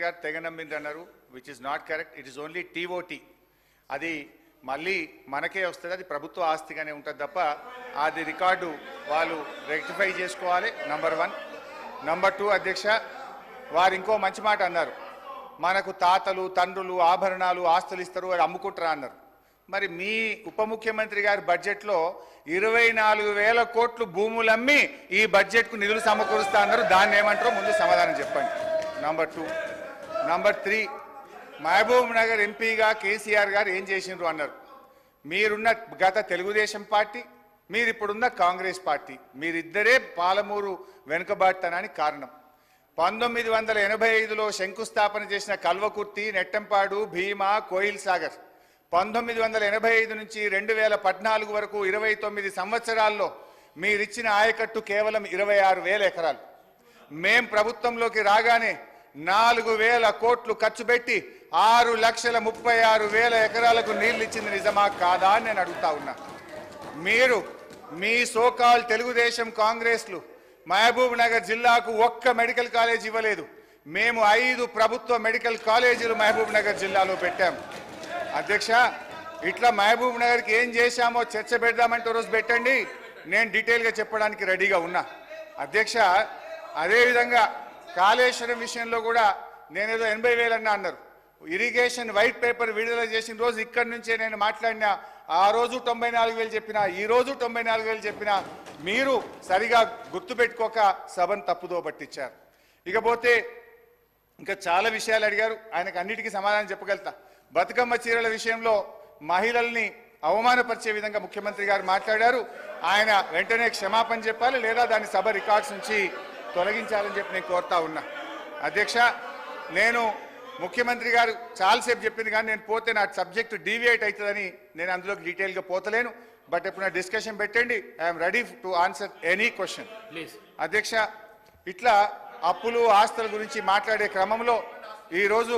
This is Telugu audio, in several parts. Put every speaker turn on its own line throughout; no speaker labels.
గారు తెగ నమ్మింది అన్నారు, which is not correct. It is only TOT. అది మళ్ళీ మనకే వస్తుంది, అది ప్రభుత్వ ఆస్తిగానే ఉంటుంది తప్ప అది రికార్డు వాళ్ళు రెక్టిఫై చేసుకోవాలి. నంబర్ 1. నంబర్ 2 అధ్యక్ష, వారు ఇంకో మంచి మాట అన్నారు, మనకు తాతలు తండ్రులు ఆభరణాలు ఆస్తులు ఇస్తారు, అది అమ్ముకుంటారా అన్నారు. మరి మీ ఉప ముఖ్యమంత్రి గారి బడ్జెట్లో 24,000 కోట్లు భూములమ్మి ఈ బడ్జెట్కు నిధులు సమకూరుస్తా అన్నారు. దాన్ని ఏమంటారో ముందు సమాధానం చెప్పండి. నంబర్ 2. నంబర్ 3, మహబూబ్ నగర్ ఎంపీగా కేసీఆర్ గారు ఏం చేసిండ్రు అన్నారు. మీరున్న గత తెలుగుదేశం పార్టీ, మీరిప్పుడున్న కాంగ్రెస్ పార్టీ, మీరిద్దరే పాలమూరు వెనుకబాటుతనానికి కారణం. 1985లో శంకుస్థాపన చేసిన కల్వకుర్తి, నెట్టంపాడు, భీమా, కోయిల్ సాగర్ 1985 నుంచి 2014 వరకు 29 సంవత్సరాల్లో మీరిచ్చిన ఆయకట్టు కేవలం 26,000 ఎకరాలు. మేం ప్రభుత్వంలోకి రాగానే 4,000 కోట్లు ఖర్చు పెట్టి 6,36,000 ఎకరాలకు నీళ్లు ఇచ్చింది నిజమా కాదా అని నేను అడుగుతా ఉన్నా. మీరు మీ సోకాల్ తెలుగుదేశం కాంగ్రెస్లు మహబూబ్ నగర్ జిల్లాకు ఒక్క మెడికల్ కాలేజ్ ఇవ్వలేదు. మేము 5 ప్రభుత్వ మెడికల్ కాలేజీలు మహబూబ్ నగర్ జిల్లాలో పెట్టాం. అధ్యక్ష, ఇట్లా మహబూబ్ నగర్కి ఏం చేశామో చర్చ పెడదామంటే రోజు పెట్టండి, నేను డీటెయిల్గా చెప్పడానికి రెడీగా ఉన్నా. అధ్యక్ష, అదేవిధంగా కాళేశ్వరం విషయంలో కూడా నేనేదో 80,000 అన్నారు. ఇరిగేషన్ వైట్ పేపర్ విడుదల చేసిన రోజు ఇక్కడి నుంచే నేను మాట్లాడినా. ఆ రోజు 94,000 చెప్పినా, ఈ రోజు 94,000 చెప్పినా మీరు సరిగా గుర్తుపెట్టుకోక సభను తప్పుదో పట్టించారు. ఇకపోతే ఇంకా చాలా విషయాలు అడిగారు, ఆయనకు అన్నిటికీ సమాధానం చెప్పగలుగుతా. బతుకమ్మ చీరల విషయంలో మహిళల్ని అవమానపరిచే విధంగా ముఖ్యమంత్రి గారు మాట్లాడారు. ఆయన వెంటనే క్షమాపణ చెప్పాలి, లేదా దాని సభ రికార్డ్స్ నుంచి తొలగించాలని చెప్పి నేను కోరుతా ఉన్నా. అధ్యక్ష, నేను ముఖ్యమంత్రి గారు చాలాసేపు చెప్పింది కానీ నేను పోతే నా సబ్జెక్టు డీవియేట్ అవుతుందని నేను అందులోకి డీటెయిల్గా పోతలేను. బట్ ఎప్పుడైనా డిస్కషన్ పెట్టండి, I'm ready to answer any question. అధ్యక్ష, ఇట్లా అప్పులు ఆస్తుల గురించి మాట్లాడే క్రమంలో ఈరోజు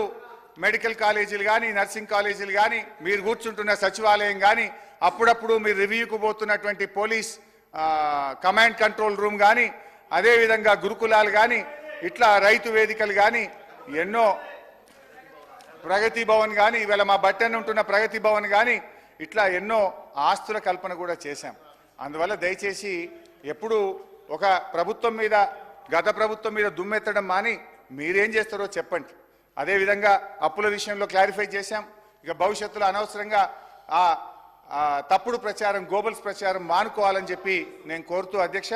మెడికల్ కాలేజీలు కానీ, నర్సింగ్ కాలేజీలు కానీ, మీరు కూర్చుంటున్న సచివాలయం కానీ, అప్పుడప్పుడు మీరు రివ్యూకు పోతున్నటువంటి పోలీస్ కమాండ్ కంట్రోల్ రూమ్ కానీ, అదేవిధంగా గురుకులాలు కానీ, ఇట్లా రైతు వేదికలు కానీ, ఎన్నో ప్రగతి భవన్ కానీ, ఇవాళ మా బట్టెన్ ఉంటున్న ప్రగతి భవన్ కానీ, ఇట్లా ఎన్నో ఆస్తుల కల్పన కూడా చేశాం. అందువల్ల దయచేసి ఎప్పుడు ఒక ప్రభుత్వం మీద, గత ప్రభుత్వం మీద దుమ్మెత్తడం మాని మీరేం చేస్తారో చెప్పండి. అదేవిధంగా అప్పుల విషయంలో క్లారిఫై చేశాం. ఇక భవిష్యత్తులో అనవసరంగా తప్పుడు ప్రచారం, గోబల్స్ ప్రచారం మానుకోవాలని చెప్పి నేను కోరుతూ అధ్యక్ష